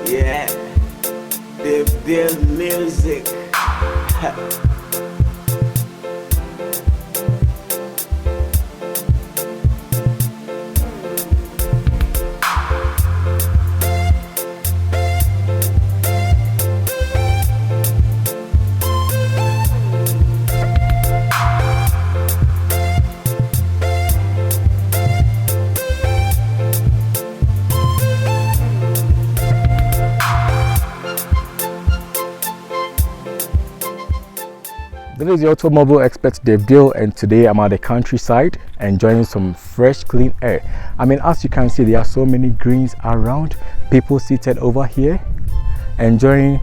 Yeah, they build music. This is the automobile expert Dave Dill, and today I'm at the countryside enjoying some fresh clean air. I mean, as you can see, there are so many greens around, people seated over here enjoying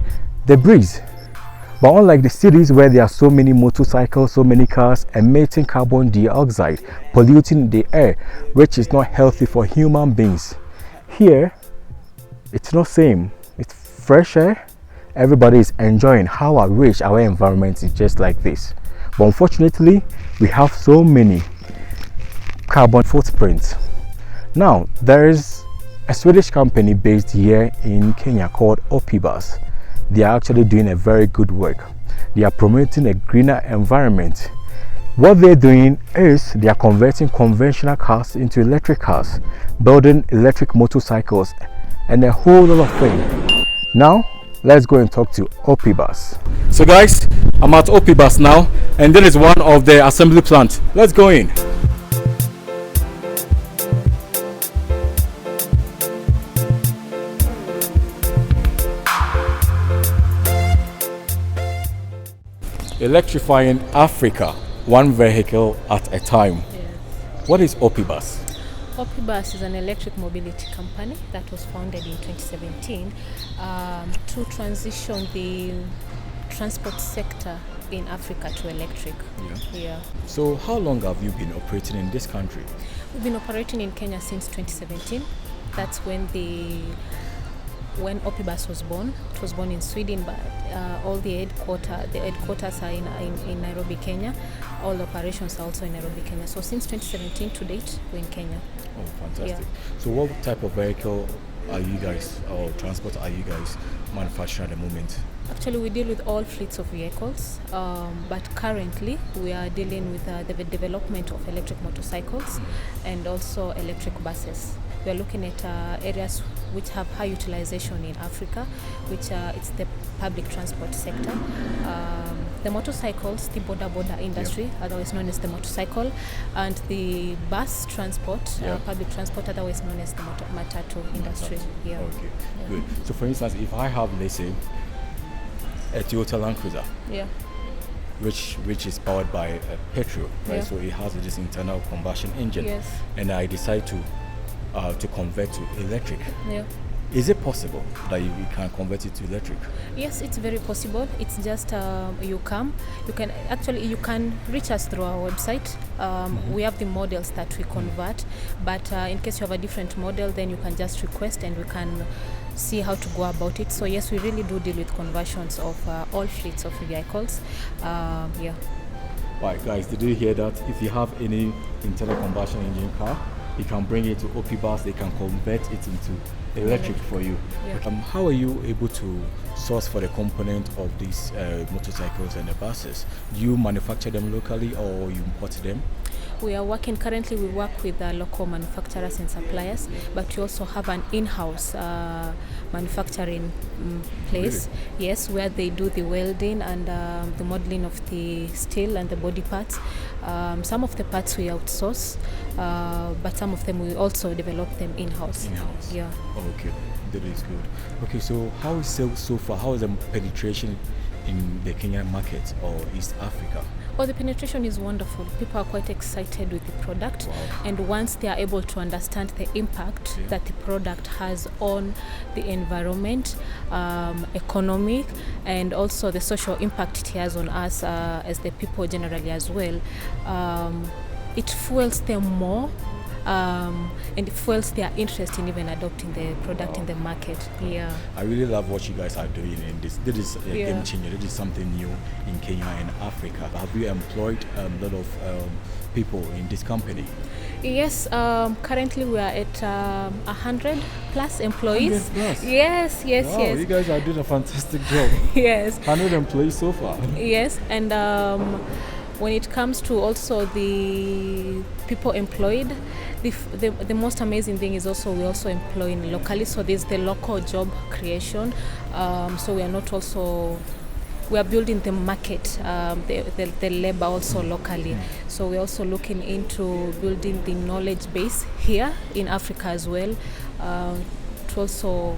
the breeze. But unlike the cities where there are so many motorcycles, so many cars emitting carbon dioxide, polluting the air, which is not healthy for human beings, here it's not same. It's fresh air. Everybody is enjoying. How I wish our environment is just like this. But unfortunately, we have so many carbon footprints. Now, there is a Swedish company based here in Kenya called Opibus. They are actually doing a very good work. They are promoting a greener environment. What they're doing is they are converting conventional cars into electric cars, building electric motorcycles, and a whole lot of things. Now, let's go and talk to Opibus. So guys, I'm at Opibus now, and this is one of the assembly plant. Let's go in. Electrifying Africa, one vehicle at a time. Yes. What is Opibus? Opibus is an electric mobility company that was founded in 2017 to transition the transport sector in Africa to electric. Yeah. So how long have you been operating in this country? We've been operating in Kenya since 2017. That's when Opibus was born. It was born in Sweden, but all the headquarters are in Nairobi-Kenya. All operations are also in Nairobi-Kenya. So since 2017 to date, we're in Kenya. Oh, fantastic. Yeah. So what type of vehicle are you guys, or transport are you guys manufacturing at the moment? Actually, we deal with all fleets of vehicles, but currently we are dealing with the development of electric motorcycles and also electric buses. We are looking at areas which have high utilization in Africa, which it's the public transport sector. The motorcycles, the border industry, otherwise known as the motorcycle, and the bus transport, public transport, otherwise known as the matatu industry. Yeah. Okay, good. So for instance, if I have, let's say, a Toyota Land Cruiser, which is powered by a petrol, right? So it has this internal combustion engine, and I decide to convert to electric. Is it possible that you can convert it to electric? Yes, it's very possible. It's just you can reach us through our website. We have the models that we convert, but in case you have a different model, then you can just request and we can see how to go about it. So yes, we really do deal with conversions of all fleets of vehicles. Right, guys, did you hear that? If you have any internal combustion engine car, you can bring it to Opibus. They can convert it into electric for you. How are you able to source for the component of these motorcycles and the buses? Do you manufacture them locally or you import them? We work with local manufacturers and suppliers, but we also have an in-house manufacturing place, yes, where they do the welding and the modeling of the steel and the body parts. Some of the parts we outsource, but some of them we also develop them in-house. Yeah. Okay, that is good. Okay, so how is sales so far? How is the penetration in the Kenyan market or East Africa? The penetration is wonderful. People are quite excited with the product, and once they are able to understand the impact that the product has on the environment, economic, and also the social impact it has on us as the people generally as well, it fuels them more. And it fuels their interest in even adopting the product in the market. Yeah. I really love what you guys are doing, and this is a game changer. This is something new in Kenya and Africa. Have you employed a lot of people in this company? Yes, currently we are at 100 plus employees. 100 plus? Yes, yes, Wow, yes. you guys are doing a fantastic job. Yes. 100 employees so far. Yes, and when it comes to also the people employed, the most amazing thing is also we're also employing locally. So there's the local job creation. So we are not also we are building the market, the labor also locally. So we're also looking into building the knowledge base here in Africa as well, to also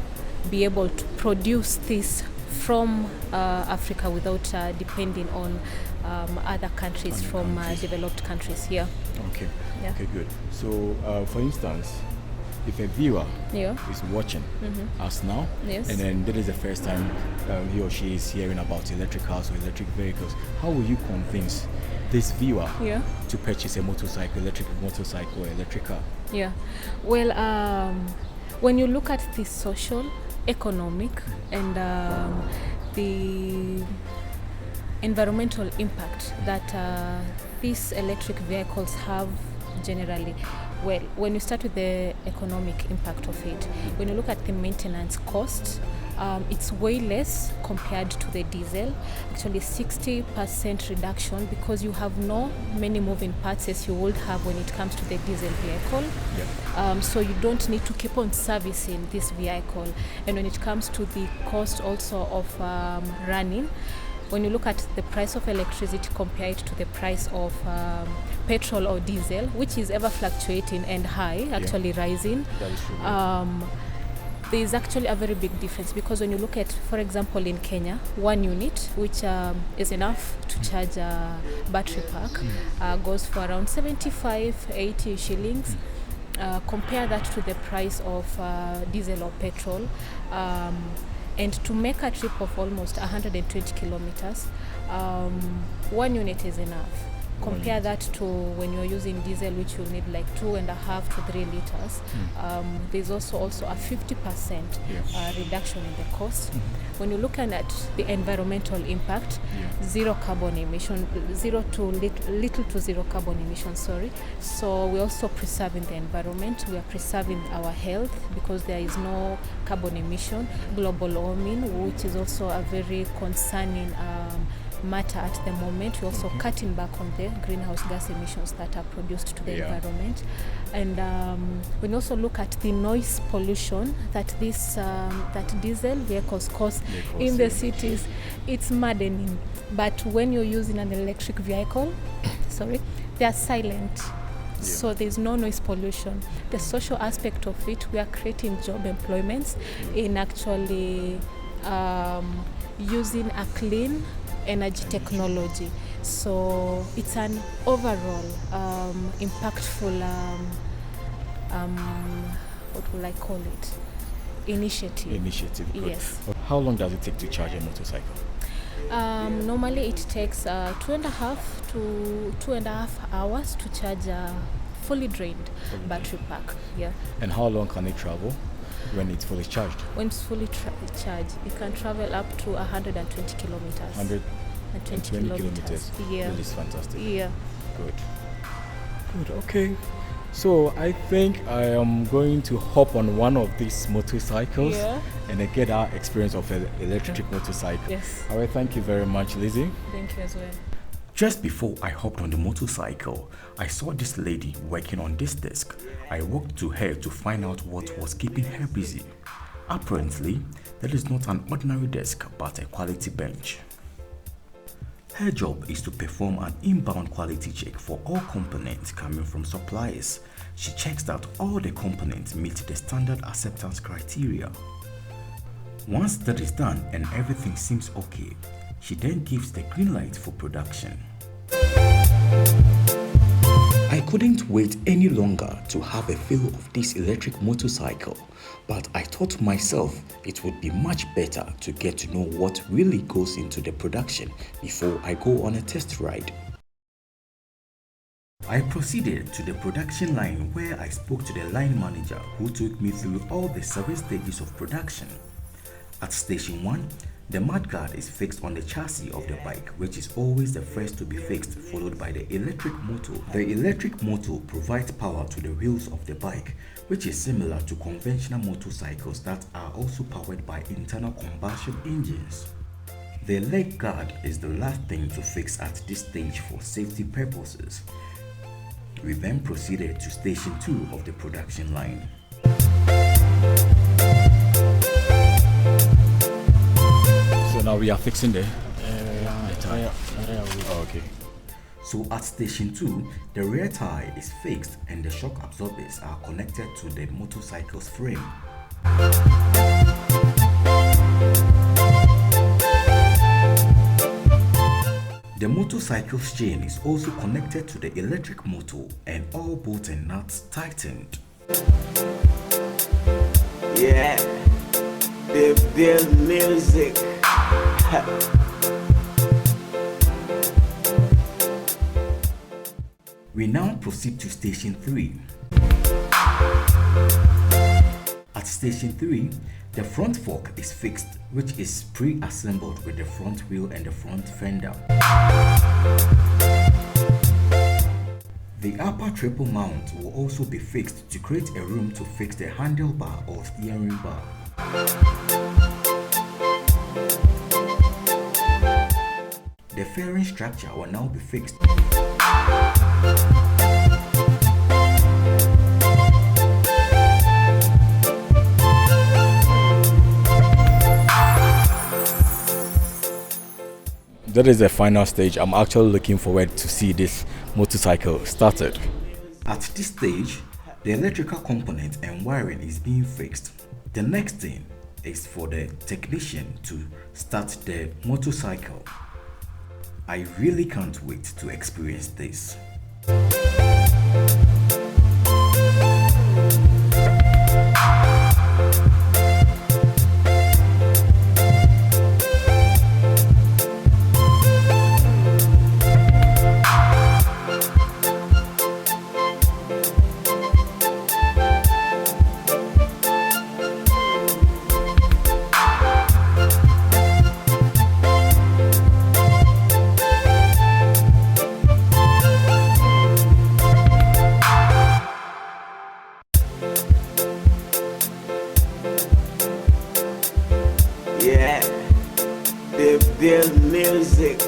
be able to produce this from Africa without depending on other countries from developed countries here. Okay. Yeah. Okay, good. So, for instance, if a viewer Yeah. is watching us now, Yes. and then that is the first time he or she is hearing about electric cars or electric vehicles, how will you convince this viewer Yeah. to purchase a motorcycle, electric motorcycle, or electric car? Yeah. Well, when you look at the social, economic, and the environmental impact that these electric vehicles have generally, well, when you start with the economic impact of it, when you look at the maintenance cost, it's way less compared to the diesel. Actually 60% reduction, because you have no many moving parts as you would have when it comes to the diesel vehicle. Yeah. So you don't need to keep on servicing this vehicle. And when it comes to the cost also of running, when you look at the price of electricity compared to the price of petrol or diesel, which is ever fluctuating and high, actually rising, That is true. there is actually a very big difference, because when you look at, for example, in Kenya, 1 unit, which is enough to charge a battery pack, goes for around 75-80 shillings. Compare that to the price of diesel or petrol. And to make a trip of almost 120 kilometers, 1 unit is enough. Compare that to when you're using diesel, which will need like 2.5 to 3 liters. There's also a 50% reduction in the cost. When you're looking at the environmental impact, zero carbon emission, little to zero carbon emission, sorry. So we're also preserving the environment. We are preserving our health, because there is no carbon emission. Global warming, which is also a very concerning matter at the moment. We're also cutting back on the greenhouse gas emissions that are produced to the environment. And when you also look at the noise pollution that that diesel vehicles cause in the cities, it's maddening. But when you're using an electric vehicle, they are silent. So there's no noise pollution. The social aspect of it, we are creating job employments in actually using a clean energy technology. So it's an overall impactful, what will I call it? Initiative. Good. Yes. How long does it take to charge a motorcycle? Normally it takes 2.5 to 2.5 hours to charge a fully drained battery pack. Yeah. And how long can it travel when it's fully charged? When it's fully charged, it can travel up to 120 kilometers. 120 kilometers. Yeah. That is fantastic. Yeah. Good. Okay. So I think I am going to hop on one of these motorcycles and get our experience of an electric motorcycle. Yes. All right. Thank you very much, Lizzie. Thank you as well. Just before I hopped on the motorcycle, I saw this lady working on this desk. I walked to her to find out what was keeping her busy. Apparently, that is not an ordinary desk, but a quality bench. Her job is to perform an inbound quality check for all components coming from suppliers. She checks that all the components meet the standard acceptance criteria. Once that is done and everything seems okay, she then gives the green light for production. I couldn't wait any longer to have a feel of this electric motorcycle, but I thought to myself it would be much better to get to know what really goes into the production before I go on a test ride. I proceeded to the production line, where I spoke to the line manager, who took me through all the 7 stages of production. At station 1, The mudguard is fixed on the chassis of the bike, which is always the first to be fixed, followed by the electric motor. The electric motor provides power to the wheels of the bike, which is similar to conventional motorcycles that are also powered by internal combustion engines. The leg guard is the last thing to fix at this stage for safety purposes. We then proceeded to station 2 of the production line. So now we are fixing the tire. Okay. So at station 2, the rear tire is fixed and the shock absorbers are connected to the motorcycle's frame. The motorcycle's chain is also connected to the electric motor and all bolts and nuts tightened. Yeah, the music. We now proceed to station 3. At station 3, the front fork is fixed, which is pre-assembled with the front wheel and the front fender. The upper triple mount will also be fixed to create a room to fix the handlebar or steering bar. The fairing structure will now be fixed. That is the final stage. I'm actually looking forward to see this motorcycle started. At this stage, the electrical component and wiring is being fixed. The next thing is for the technician to start the motorcycle. I really can't wait to experience this. Yeah, the music.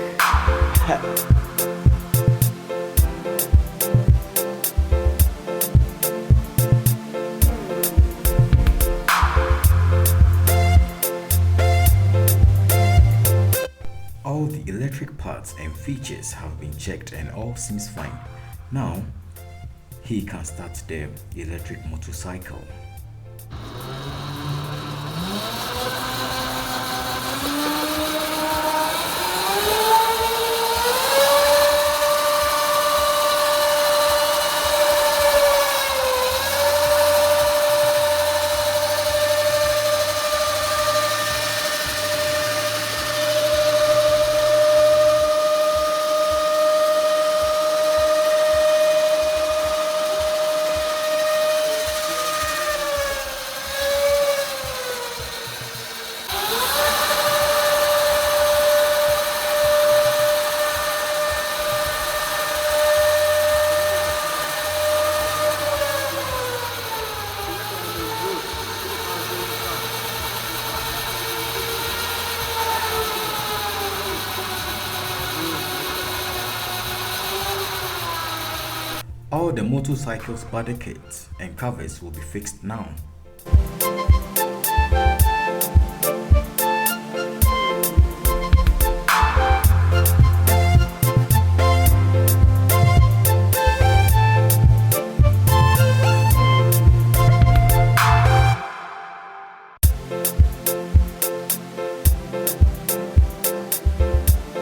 All the electric parts and features have been checked and all seems fine. Now, he can start the electric motorcycle. All the motorcycle's body kits and covers will be fixed now.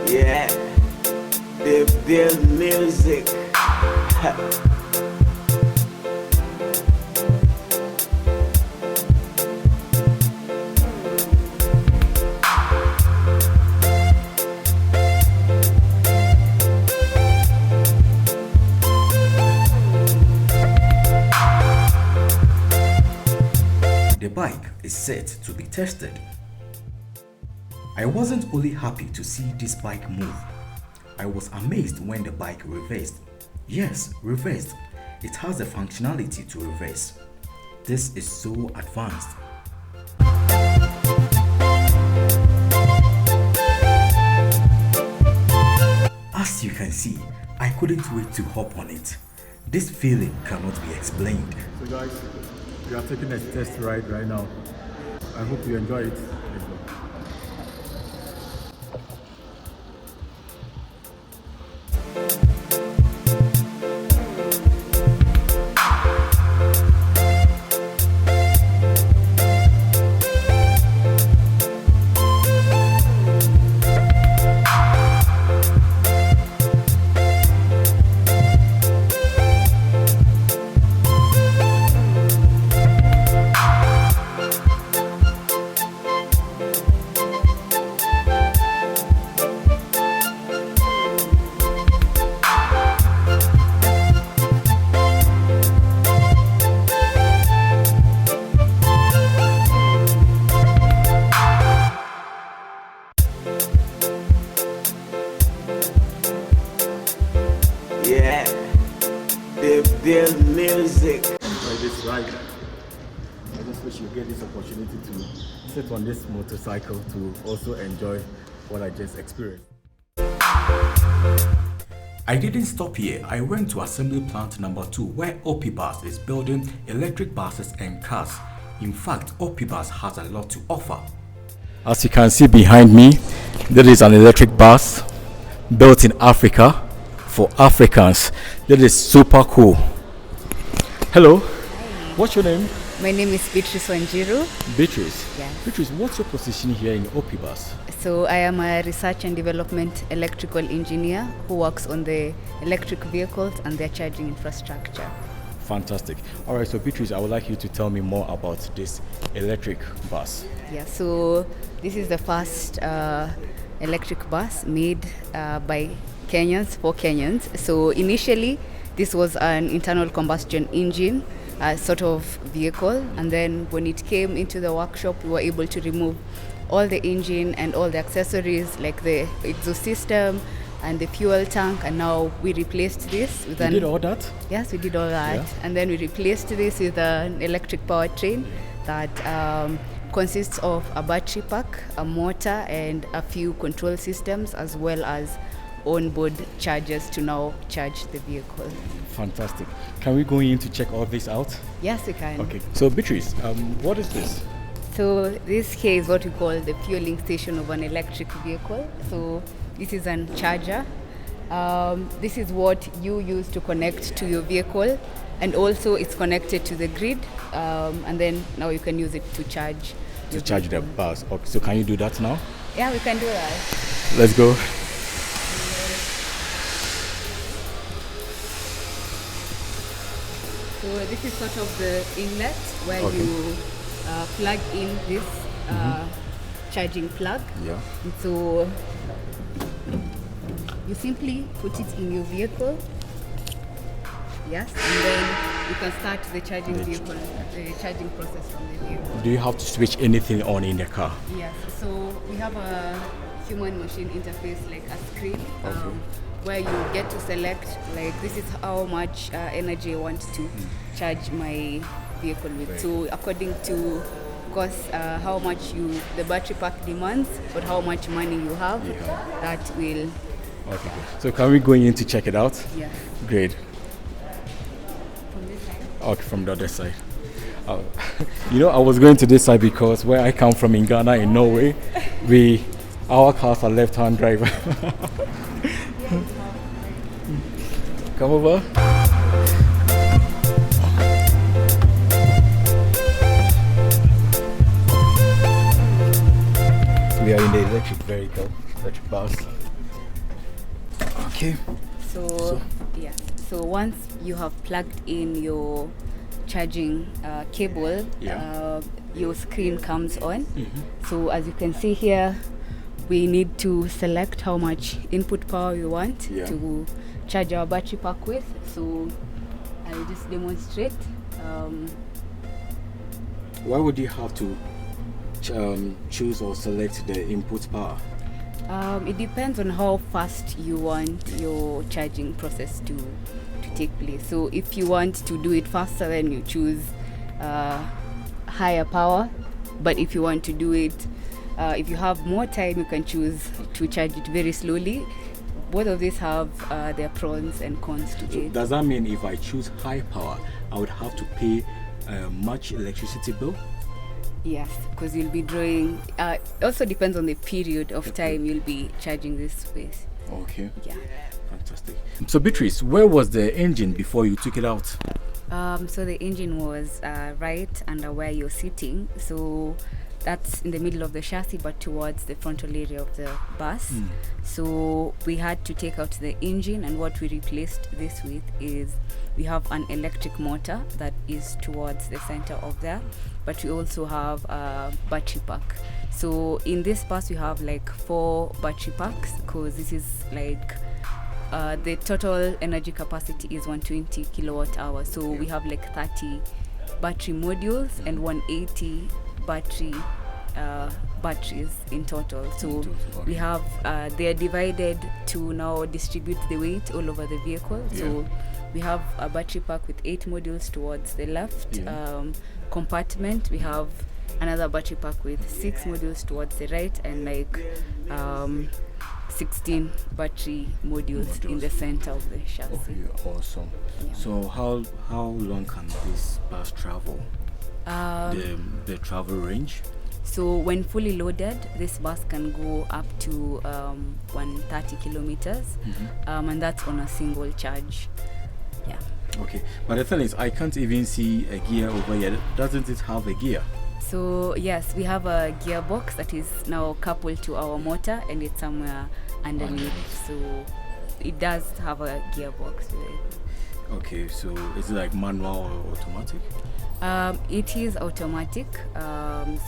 Yeah, the music. The bike is set to be tested. I wasn't only happy to see this bike move, I was amazed when the bike reversed. Yes, reversed. It has the functionality to reverse. This is so advanced. As you can see, I couldn't wait to hop on it. This feeling cannot be explained. So guys, we are taking a test ride right now. I hope you enjoy it. Let's go. Yeah, the music. Enjoy this ride. I just wish you get this opportunity to sit on this motorcycle to also enjoy what I just experienced. I didn't stop here. I went to assembly plant number 2 where Opibus is building electric buses and cars. In fact, Opibus has a lot to offer. As you can see behind me, there is an electric bus built in Africa for Africans. That is super cool. Hello. Hi. What's your name? My name is Beatrice Wanjiru. Beatrice. Yes. Beatrice, what's your position here in Opibus? So I am a research and development electrical engineer who works on the electric vehicles and their charging infrastructure. Fantastic. All right, so Beatrice, I would like you to tell me more about this electric bus. Yeah, so this is the first electric bus made by Kenyans for Kenyans. So initially, this was an internal combustion engine sort of vehicle, and then when it came into the workshop, we were able to remove all the engine and all the accessories like the exhaust system and the fuel tank, and now we replaced this with You did all that? Yes, we did all that. Yeah. And then we replaced this with an electric powertrain that consists of a battery pack, a motor, and a few control systems, as well as onboard chargers to now charge the vehicle. Fantastic. Can we go in to check all this out? Yes, we can. Okay. So Beatrice, what is this? So this here is what we call the fueling station of an electric vehicle. So this is a charger. This is what you use to connect to your vehicle, and also it's connected to the grid, and then now you can use it to charge. To charge the bus. Okay, so can you do that now? Yeah, we can do that. Let's go. So this is sort of the inlet where Okay. you plug in this charging plug. Yeah. And so you simply put it in your vehicle. Yes, and then you can start the charging the charging process from the vehicle. Do you have to switch anything on in the car? Yes, so we have a human machine interface, like a screen, where you get to select, like, this is how much energy I want to charge my vehicle with. Right. So according to, of course, how much the battery pack demands, or how much money you have, that will. Okay. So can we go in to check it out? Yes. Great. From this side. Okay, from the other side. You know, I was going to this side because where I come from in Ghana, in Norway, our cars are left-hand drive. Come over. We are in the electric vehicle, electric bus. Okay. So yeah. So once you have plugged in your charging cable, your screen comes on. So as you can see here, we need to select how much input power we want to charge our battery pack with. So I'll just demonstrate. Why would you have to choose or select the input power? It depends on how fast you want your charging process to take place. So if you want to do it faster, then you choose higher power. But if you want to do it, if you have more time, you can choose to charge it very slowly. Both of these have their pros and cons to So it. does that mean if I choose high power, I would have to pay much electricity bill? Yes, because you'll be drawing. It also depends on the period of time you'll be charging this space. Okay. Yeah. Fantastic. So Beatrice, where was the engine before you took it out? So the engine was right under where you're sitting. So that's in the middle of the chassis, but towards the frontal area of the bus. So we had to take out the engine, and what we replaced this with is we have an electric motor that is towards the center of there, but we also have a battery pack. So in this bus we have like 4 battery packs, because this is like the total energy capacity is 120 kilowatt hours. So we have like 30 battery modules and 180 batteries in total. So we have they are divided to now distribute the weight all over the vehicle. So we have a battery pack with 8 modules towards the left compartment. We have another battery pack with 6 modules towards the right, and like 16 battery modules in the center of the chassis. Okay, awesome. Yeah. So how long can this bus travel? The travel range? So when fully loaded, this bus can go up to 130 kilometers, and that's on a single charge. Yeah. Okay, but the thing is, I can't even see a gear over here. Doesn't it have a gear? So yes, we have a gearbox that is now coupled to our motor, and it's somewhere underneath. So it does have a gearbox with it. Okay, so is it like manual or automatic? It is automatic.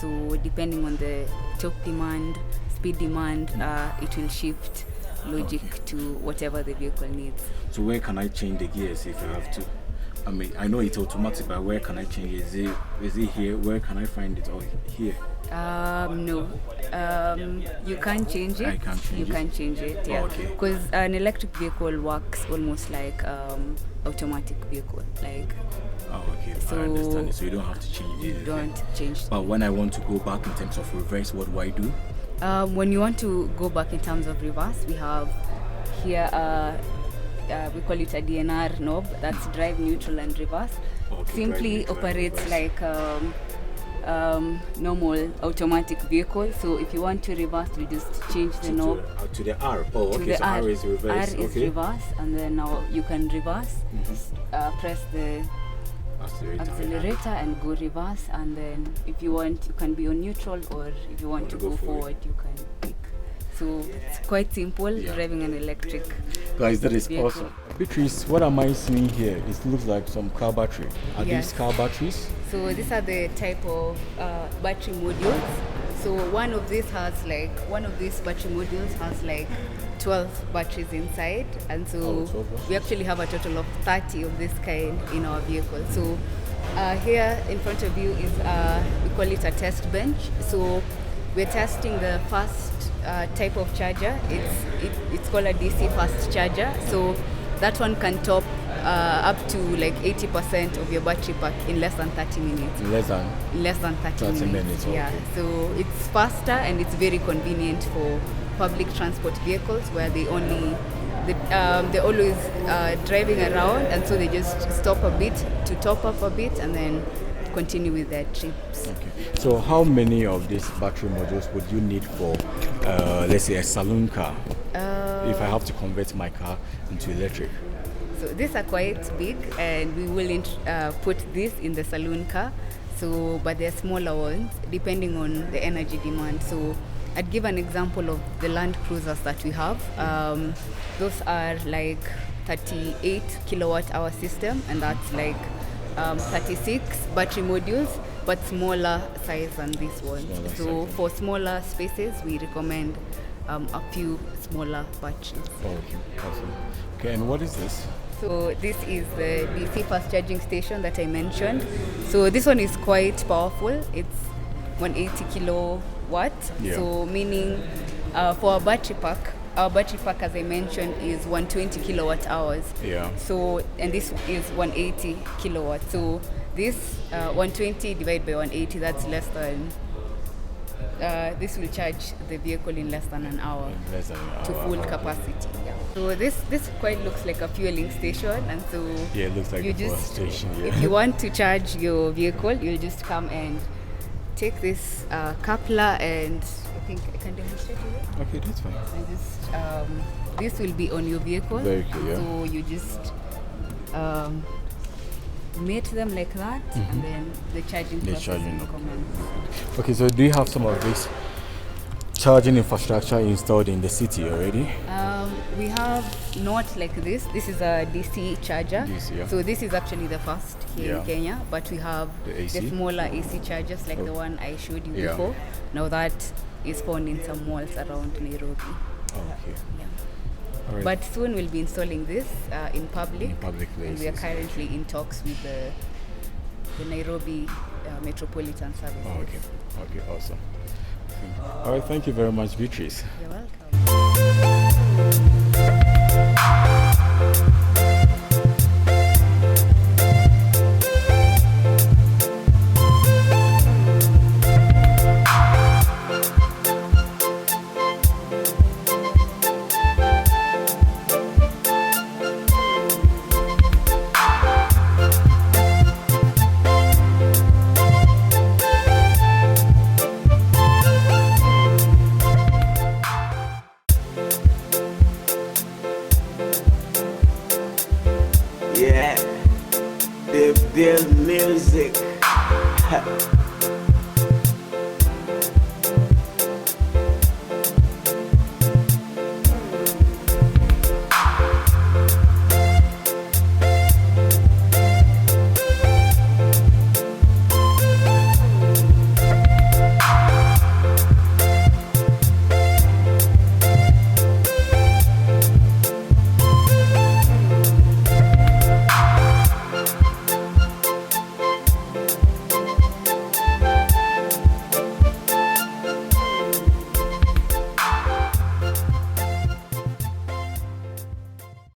So depending on the torque demand, speed demand, it will shift logic to whatever the vehicle needs. So where can I change the gears if I have to? I mean, I know it's automatic, but where can I change it? Is it here? Where can I find it? Or here? No. You can't change it. I can't change it? You can change it, yeah. Okay. Because an electric vehicle works almost like automatic vehicle. Like, Oh, okay. So I understand it. So you don't have to change it. you don't change. But when I want to go back in terms of reverse, what do I do? When you want to go back in terms of reverse, we have here we call it a DNR knob. That's drive, neutral, and reverse. Okay, Simply drive, neutral, and operates reverse. like normal automatic vehicle. So if you want to reverse, you just change the knob To the R. Oh, to okay. the So R is reverse. R is Okay. reverse, and then now you can reverse. Press the accelerator and go reverse, and then if you want, you can be on neutral, or if you want to go forward, you can pick. So it's quite simple driving an electric. Guys, that is vehicle. awesome. Beatrice, what am I seeing here? It looks like some car battery. Are Yes. these car batteries? So these are the type of battery modules. So one of these battery modules has like 12 batteries inside, and so 12 batteries. we actually have a total of 30 of this kind in our vehicle. So here in front of you is we call it a test bench. So we're testing the first type of charger. It's called a DC fast charger. So that one can top up to like 80% of your battery pack in less than 30 minutes. Less than 30 minutes, Yeah, okay. so it's faster and it's very convenient for public transport vehicles where they're always driving around, and so they just stop a bit to top up a bit and then continue with their trips. Okay. So how many of these battery modules would you need for, let's say, a saloon car? If I have to convert my car into electric? So these are quite big, and we will put this in the saloon car. So, but they're smaller ones depending on the energy demand. So I'd give an example of the Land Cruisers that we have. Those are like 38 kilowatt hour system, and that's like 36 battery modules, but smaller size than this one. So for smaller spaces, we recommend a few smaller batteries. Okay, awesome. Okay, and what is this? So this is the DC fast charging station that I mentioned. So this one is quite powerful. It's 180 kilowatt. Yeah. So meaning for our battery pack, as I mentioned, is 120 kilowatt hours. Yeah. So, and this is 180 kilowatt. So this 120 divided by 180, that's less than, this will charge the vehicle in less than an hour. Less than an To hour. full capacity. Yeah. So this quite looks like a fueling station, and so Yeah, it looks like you a fuel just, station. Yeah. if you want to charge your vehicle, you'll just come and take this coupler, and I think I can demonstrate it. Okay, that's fine. And just this will be on your vehicle. Very cool, yeah. So you just mate them like that, and then the charging process charging, will okay. commence. Okay, so do you have some of this charging infrastructure installed in the city already? We have not like this. This is a DC charger. DC, yeah. So this is actually the first here Yeah. in Kenya, but we have The the AC? smaller AC chargers like the one I showed you Yeah. before. Now that is found in some malls around Nairobi. Okay. Yeah. All right. But soon we'll be installing this in public. In public And we are places. currently in talks with the Nairobi Metropolitan Services. Oh, okay. Okay, awesome. All right, thank you very much, Beatrice. You're welcome. Yeah, the music.